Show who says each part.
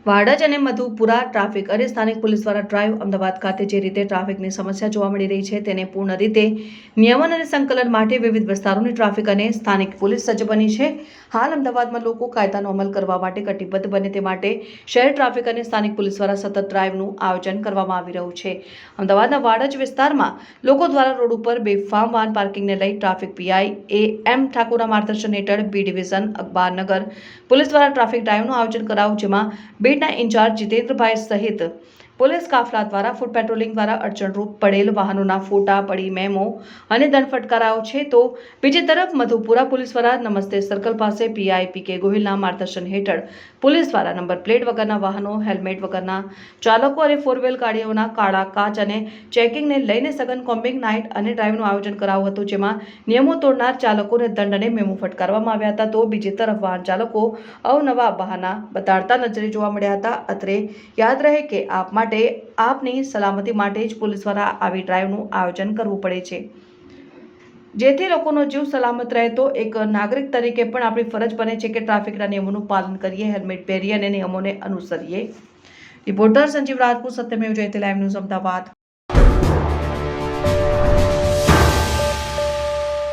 Speaker 1: વાડજ અને મધુપુરા ટ્રાફિક અને સ્થાનિક પોલીસ દ્વારા ડ્રાઈવ અમદાવાદ ખાતે જે રીતે ટ્રાફિકની સમસ્યા જોવા મળી રહી છે તેને પૂર્ણ રીતે નિયમન અને સંકલન માટે વિવિધ વિસ્તારોની ટ્રાફિક અને સ્થાનિક પોલીસ સજ્જ બની છે। હાલ અમદાવાદમાં લોકો કાયદાનો અમલ કરવા માટે કટિબદ્ધ બને તે માટે શહેર ટ્રાફિક અને સ્થાનિક પોલીસ દ્વારા સતત ડ્રાઈવનું આયોજન કરવામાં આવી રહ્યું છે। અમદાવાદના વાડજ વિસ્તારમાં લોકો દ્વારા રોડ ઉપર બેફામ વાહન પાર્કિંગને લઈ ટ્રાફિક પીઆઈ એમ ઠાકોરના માર્ગદર્શન હેઠળ બી ડિવિઝન અખબારનગર પોલીસ દ્વારા ટ્રાફિક ડ્રાઈવનું આયોજન કરાયું, જેમાં बीडના ઇન્ચાર્જ જીતેન્દ્રભાઈ સહિત પોલીસ કાફલા દ્વારા ફૂટ પેટ્રોલિંગ દ્વારા અડચણરૂપ પડેલ વાહનોના ફોટા પડી મેમો અને દંડ ફટકારાયો છે। તો બીજી તરફ મધુપુરા પોલીસ દ્વારા નમસ્તે સર્કલ પાસે પીઆઈ પીકે ગોહિલના માર્ગદર્શન હેઠળ પોલીસ દ્વારા નંબર પ્લેટ વગરના વાહનો, હેલ્મેટ વગરના ચાલકો અને ફોર વ્હીલ ગાડીઓના કાળા કાચ અને ચેકિંગને લઈને સઘન કોમ્બિંગ નાઇટ અને ડ્રાઈવનું આયોજન કરાયું હતું, જેમાં નિયમો તોડનાર ચાલકોને દંડ અને મેમો ફટકારવામાં આવ્યા હતા। તો બીજી તરફ વાહન ચાલકો અવનવા બહાના બતાડતા નજરે જોવા મળ્યા હતા। અત્રે યાદ રહે કે આપ માટે આપની સલામતી માટે જ પોલીસ દ્વારા આવી ડ્રાઈવનું આયોજન કરવું પડે છે, જેથી લોકોનો જીવ સલામત રહે। તો એક નાગરિક તરીકે પણ આપણી ફરજ બને છે કે ટ્રાફિકના નિયમોનું પાલન કરીએ, હેલ્મેટ પહેરીએ અને નિયમોને અનુસરીએ। Reporter Sanjeev Rajput, Satyamev Jayate, live news, Ahmedabad.